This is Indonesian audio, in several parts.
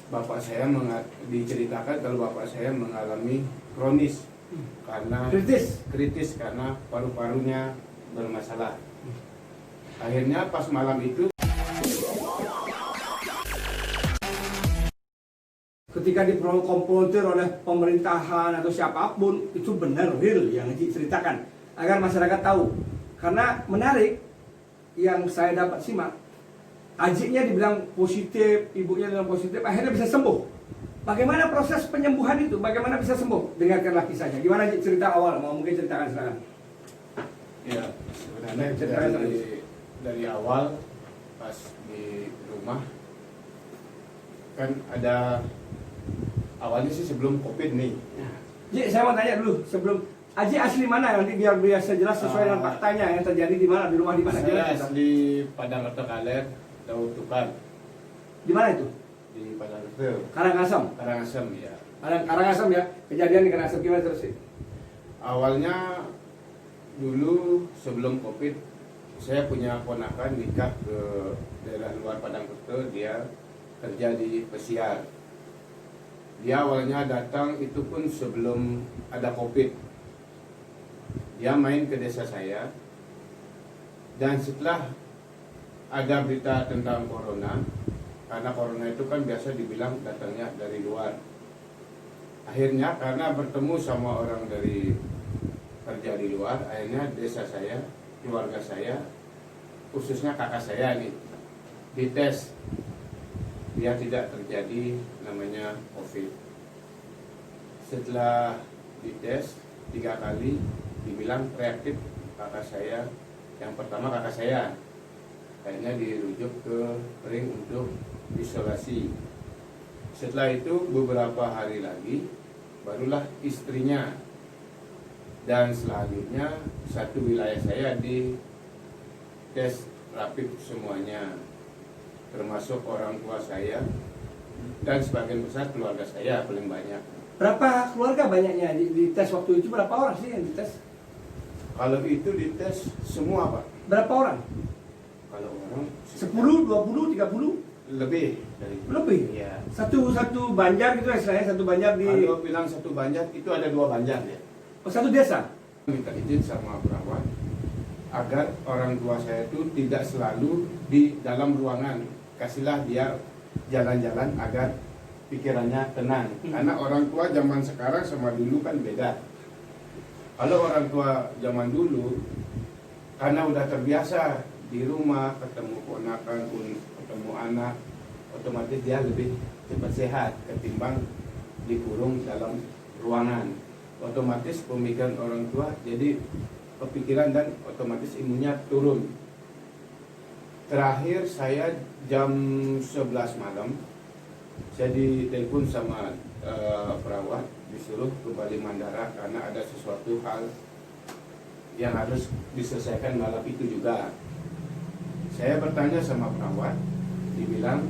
bapak saya diceritakan kalau bapak saya mengalami kronis karena kritis karena paru-parunya bermasalah. Akhirnya pas malam itu ketika dikonfrontir oleh pemerintahan atau siapapun, itu benar real yang diceritakan agar masyarakat tahu. Karena menarik yang saya dapat simak, adiknya dibilang positif, ibunya bilang positif, akhirnya bisa sembuh. Bagaimana proses penyembuhan itu? Bagaimana bisa sembuh? Dengarkanlah kisahnya. Gimana cerita awal? Mau mungkin ceritakan silakan. ya sebenarnya dari awal pas di rumah kan ada awalnya sih sebelum COVID nih. Ji, saya mau tanya dulu sebelum Aji asli mana, nanti biar biasa jelas sesuai dengan faktanya yang terjadi di mana, di rumah di mana? Saya asli Padang Reto Kaler, Daud Tukar. Di mana itu? Di Padang Reto. Karangasem. Karangasem ya. Karangasem ya. Kejadian di Karangasem gimana terus sih? Awalnya dulu sebelum COVID saya punya ponakan nikah ke daerah luar Padang Reto, dia kerja di pesiar. Dia awalnya datang itu pun sebelum ada COVID. Dia main ke desa saya, dan setelah ada berita tentang corona, karena corona itu kan biasa dibilang datangnya dari luar. Akhirnya karena bertemu sama orang dari kerja di luar, akhirnya desa saya, keluarga saya, khususnya kakak saya nih, dites biar tidak terjadi namanya COVID. Setelah dites 3 kali dibilang reaktif kakak saya. Yang pertama kakak saya akhirnya dirujuk ke ring untuk isolasi. Setelah itu beberapa hari lagi barulah istrinya, dan selanjutnya satu wilayah saya di tes rapid semuanya, termasuk orang tua saya dan sebagian besar keluarga saya paling banyak. Berapa keluarga banyaknya di tes waktu itu? Berapa orang sih yang dites? Kalau itu dites semua Pak. Berapa orang? Kalau orang 10, 20, 30? lebih dari itu. Lebih? Ya. Satu banjar gitu istilahnya, satu banjar di... Kalau bilang satu banjar itu ada 2 banjar ya. Oh, satu desa? Minta izin sama perawat agar orang tua saya itu tidak selalu di dalam ruangan. Kasihlah dia jalan-jalan agar pikirannya tenang. Karena orang tua zaman sekarang sama dulu kan beda. Kalau orang tua zaman dulu, karena udah terbiasa di rumah, ketemu ponakan, ketemu anak, otomatis dia lebih cepat sehat ketimbang dikurung dalam ruangan. Otomatis pemikiran orang tua jadi kepikiran dan otomatis imunnya turun. Terakhir saya jam 11 malam, saya ditelepon sama perawat, disuruh ke Bali Mandara karena ada sesuatu hal yang harus diselesaikan malam itu juga. Saya bertanya sama perawat, dibilang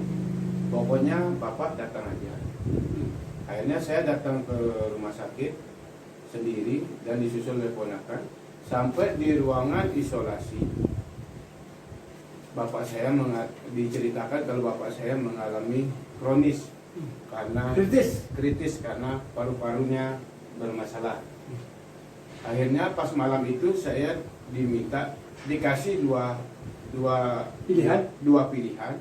pokoknya bapak datang aja. Akhirnya saya datang ke rumah sakit sendiri dan disusul oleh ponakan. Sampai di ruangan isolasi, bapak saya diceritakan kalau bapak saya mengalami kronis karena kritis karena paru-parunya bermasalah. Akhirnya pas malam itu saya dikasih dua pilihan,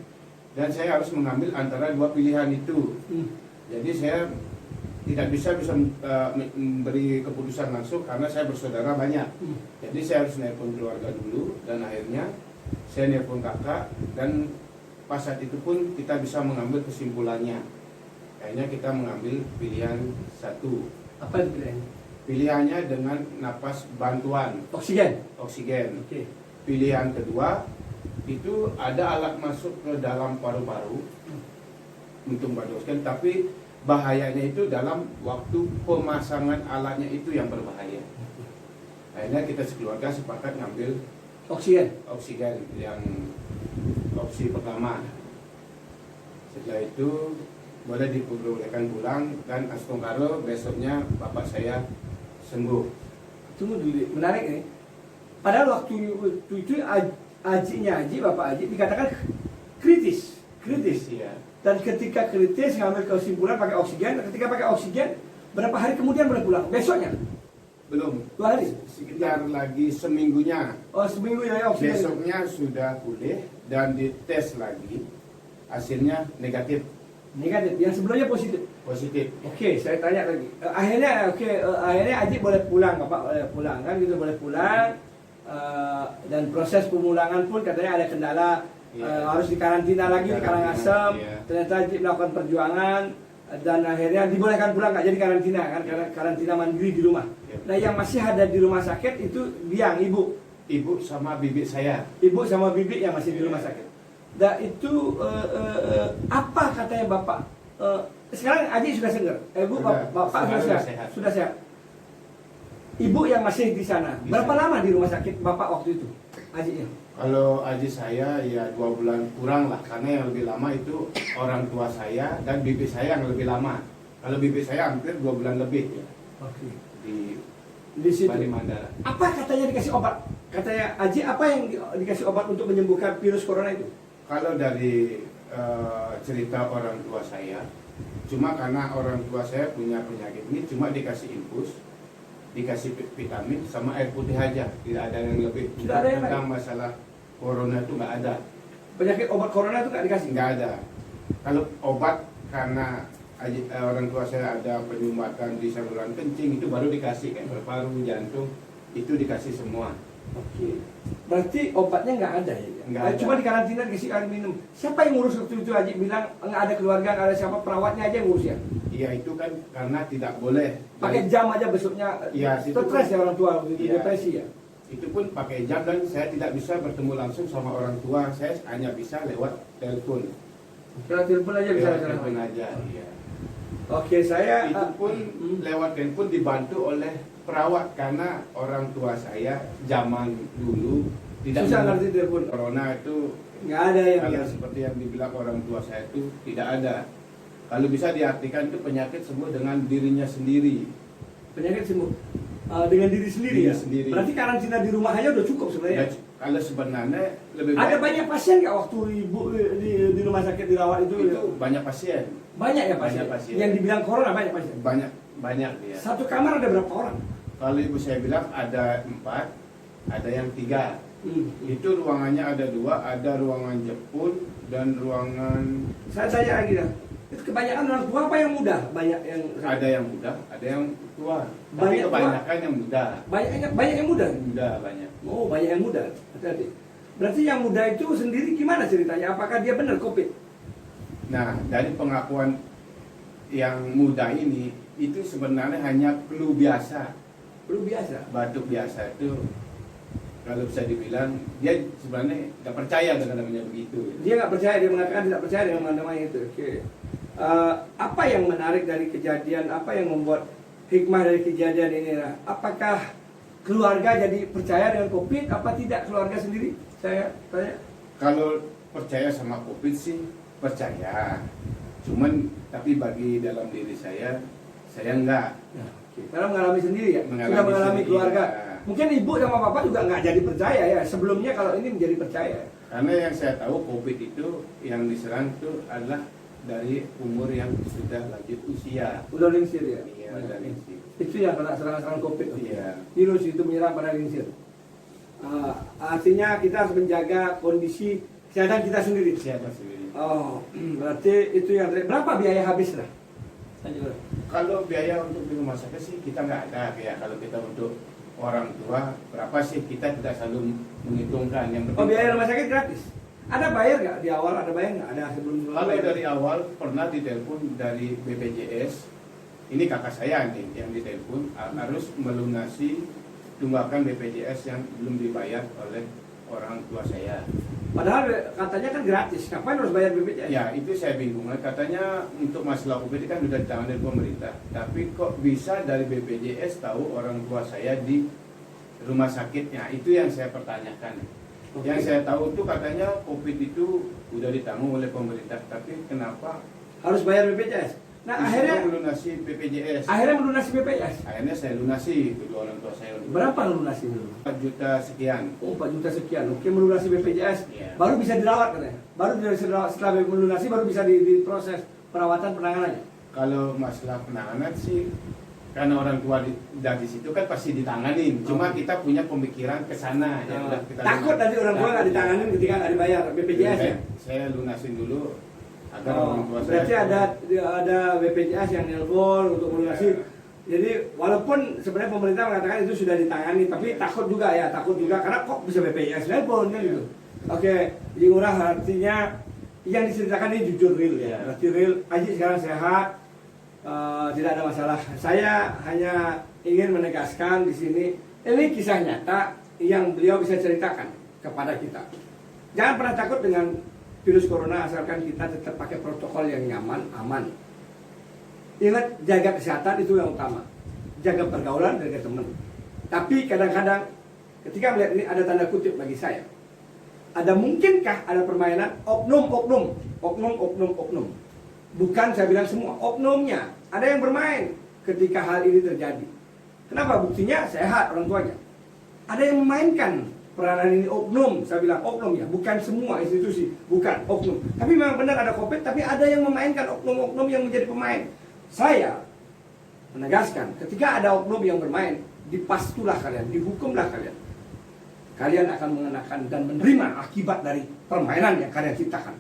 dan saya harus mengambil antara 2 pilihan itu. Jadi saya tidak bisa memberi keputusan langsung karena saya bersaudara banyak. Jadi saya harus nelpon keluarga dulu, dan akhirnya saya nelpon kakak, dan pas saat itu pun kita bisa mengambil kesimpulannya. Akhirnya kita mengambil pilihan 1. Apa itu pilihannya? Pilihannya dengan napas bantuan Oksigen. Okay. Pilihan kedua itu ada alat masuk ke dalam paru-paru untuk bantu oksigen, tapi bahayanya itu dalam waktu pemasangan alatnya itu yang berbahaya. Akhirnya kita sekeluarga sepakat ngambil oksigen yang opsi pertama. Setelah itu boleh diperbolehkan pulang, dan astungkaro besoknya bapak saya sembuh. Tunggu dulu, menarik nih. Padahal waktu itu bapak Aji dikatakan kritis ya. Dan ketika kritis ngambil kesimpulan pakai oksigen. Ketika pakai oksigen, berapa hari kemudian boleh pulang? Besoknya? Belum. 2 hari? Sekitar lagi seminggunya. Oh, seminggu ya oksigen. Besoknya sudah pulih dan dites lagi, hasilnya negatif. Negatif. Yang sebelumnya positif. Positif. Oke, saya tanya lagi. Akhirnya Aji boleh pulang, Bapak boleh pulang kan? Gitu boleh pulang. Dan proses pemulangan pun katanya ada kendala. Iya. Harus dikarantina lagi di Karangasem. Iya. Ternyata Aji melakukan perjuangan dan akhirnya dibolehkan pulang, nggak jadi karantina kan? Karena karantina mandiri di rumah. Iya. Nah, yang masih ada di rumah sakit itu biang ibu. Ibu sama bibi saya. Ibu sama bibi yang masih di rumah sakit. Dan itu apa katanya Bapak? Sekarang Aji sudah segar. Ibu, Bapak sudah sehat. Sudah sehat. Ibu yang masih di sana. Berapa lama di rumah sakit Bapak waktu itu? Aji ya? Kalau aji saya ya 2 bulan kurang lah, karena yang lebih lama itu orang tua saya dan bibi saya yang lebih lama. Kalau bibi saya hampir 2 bulan lebih Oke. di Situ. Bali Mandara. Apa katanya dikasih obat? Katanya Aji apa yang dikasih obat untuk menyembuhkan virus corona itu? Kalau dari cerita orang tua saya, cuma karena orang tua saya punya penyakit ini, cuma dikasih infus, dikasih vitamin sama air putih aja, tidak ada yang lebih. Tidak ada yang tentang lain? masalah corona itu nggak ada, Penyakit obat corona itu nggak dikasih? nggak ada. Kalau obat karena orang tua saya ada penyumbatan di saluran kencing, itu baru dikasih kayak paru-paru, jantung, itu dikasih semua. Oke. Berarti obatnya nggak ada ya? Nggak ada. Cuma di karantina dikasih air minum. Siapa yang ngurus waktu itu? Aji bilang nggak ada keluarga, nggak ada siapa, perawatnya aja yang ngurus ya? Iya, itu kan karena tidak boleh. Pakai jam aja besoknya. Iya, situ Stres kan. ya orang tua waktu itu, Iya. depresi ya? Itu pun pakai jam dan saya tidak bisa bertemu langsung sama orang tua, saya hanya bisa lewat telepon. Lewat telepon aja bisa. Lewat telepon aja, iya. Oke, saya Itu pun lewat telepon dibantu oleh perawat karena orang tua saya zaman dulu tidak susah mengerti ngerti telepon. corona itu. Nggak ada yang Kalau seperti yang dibilang orang tua saya itu tidak ada. Kalau bisa diartikan itu penyakit sembuh dengan dirinya sendiri. penyakit sembuh dengan diri sendiri Diri ya. sendiri. Berarti karantina di rumah aja udah cukup sebenarnya. Ya, kalau sebenarnya lebih Ada baik- banyak pasien nggak waktu ibu di rumah sakit dirawat itu? itu banyak pasien, Banyak ya pasien. Banyak pasien. Yang dibilang corona banyak pasien. banyak dia. Satu kamar ada berapa orang? Kalau ibu saya bilang ada 4, ada yang 3. Itu ruangannya ada 2, ada ruangan jepun dan ruangan. Saya tanya lagi dah. Itu kebanyakan orang tua apa yang muda? Banyak yang Ada yang muda, ada yang tua. Tapi Banyak tua? kebanyakan yang muda. banyak yang muda. Muda banyak. Oh, banyak yang muda. Hati-hati. Berarti yang muda itu sendiri gimana ceritanya? Apakah dia benar COVID? Nah, dari pengakuan yang muda ini, itu sebenarnya hanya flu biasa. Belum biasa. Batuk biasa itu, kalau bisa dibilang, dia sebenarnya nggak percaya dengan namanya begitu. Dia nggak percaya, dia mengatakan tidak percaya dengan namanya itu. Oke. Apa yang menarik dari kejadian? Apa yang membuat hikmah dari kejadian ini? Apakah keluarga jadi percaya dengan COVID? Apa tidak keluarga sendiri? Saya tanya. Kalau percaya sama COVID sih percaya, cuman tapi bagi dalam diri saya enggak. Karena mengalami sendiri ya, Mengalami sudah mengalami sendiri, keluarga. ya. Mungkin ibu sama bapak juga nggak jadi percaya ya. Sebelumnya kalau ini menjadi percaya. Karena yang saya tahu COVID itu yang diserang itu adalah dari umur yang sudah lanjut usia. Udah lingsir ya. Iya, dari situ. Itu yang kena serangan COVID. Iya. Virus itu menyerang pada lingsir. Artinya kita harus menjaga kondisi kesehatan kita sendiri. Siapa sendiri? Oh, berarti itu yang berapa biaya habis lah? Kalau biaya untuk di rumah sakit sih kita nggak ada ya. Kalau kita untuk orang tua berapa sih kita tidak selalu menghitungkan. Yang penting Oh, biaya rumah sakit gratis. Ada bayar nggak di awal? Ada bayar nggak? Ada sebelum kalau bayar? dari awal pernah ditelepon dari BPJS. Ini kakak saya nih yang ditelepon harus melunasi tunggakan BPJS yang belum dibayar oleh orang tua saya. Padahal katanya kan gratis. Ngapain harus bayar BPJS? Ya itu saya bingung. Katanya untuk masalah COVID kan sudah ditangani dari pemerintah. Tapi kok bisa dari BPJS tahu orang tua saya di rumah sakitnya? Itu yang saya pertanyakan. Oke. Yang saya tahu tuh katanya COVID itu udah ditanggung oleh pemerintah. Tapi kenapa? Harus bayar BPJS. Nah, Di situ akhirnya melunasi BPJS. melunasi BPJS. Akhirnya saya lunasi kedua orang tua saya. Berapa melunasi dulu? 4 juta sekian. Oh, 4 juta sekian. Oke, melunasi BPJS. Iya. Baru bisa dirawat katanya. Baru bisa dirawat, setelah melunasi baru bisa diproses perawatan penanganannya. Kalau masalah penanganan sih, karena orang tua dari situ kan pasti ditanganin. Cuma kita punya pemikiran ke sana. Ya, udah kita Takut lunasin. nanti orang tua nggak ditanganin ketika nggak dibayar BPJS ya. Saya lunasin dulu agar Oh, orang tua saya. berarti ada BPJS yang nelpon untuk melunasi. Ya. Jadi walaupun sebenarnya pemerintah mengatakan itu sudah ditangani, tapi takut juga karena kok bisa BPJS nelpon kan gitu. Oke, jadi Ngurah artinya yang diceritakan ini jujur real ya. Berarti real. Aji sekarang sehat, tidak ada masalah. Saya hanya ingin menegaskan di sini ini kisah nyata yang beliau bisa ceritakan kepada kita. Jangan pernah takut dengan virus corona asalkan kita tetap pakai protokol yang nyaman, aman. Ingat, jaga kesehatan itu yang utama. Jaga pergaulan, jaga teman. Tapi kadang-kadang ketika melihat ini ada tanda kutip bagi saya. Ada mungkinkah ada permainan oknum. Bukan saya bilang semua, oknumnya. Ada yang bermain ketika hal ini terjadi. Kenapa? Buktinya sehat orang tuanya. Ada yang memainkan peranan ini oknum, saya bilang oknum ya, bukan semua institusi, bukan oknum. Tapi memang benar ada COVID, tapi ada yang memainkan oknum-oknum yang menjadi pemain. Saya menegaskan, ketika ada oknum yang bermain, dipastulah kalian, dihukumlah kalian. Kalian akan mengenakan dan menerima akibat dari permainan yang kalian ciptakan.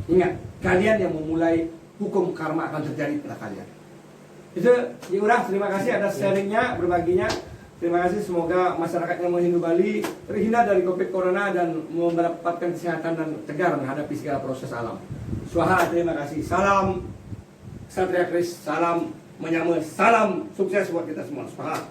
Ingat, kalian yang memulai, hukum karma akan terjadi pada kalian. Itu, Urah, terima kasih atas sharingnya, berbaginya. Terima kasih, semoga masyarakat yang menghindu Bali terhindar dari COVID Corona dan mendapatkan kesehatan dan tegar menghadapi segala proses alam. Swaha, terima kasih. Salam Satria Kris, salam menyambut, salam sukses buat kita semua. Swaha.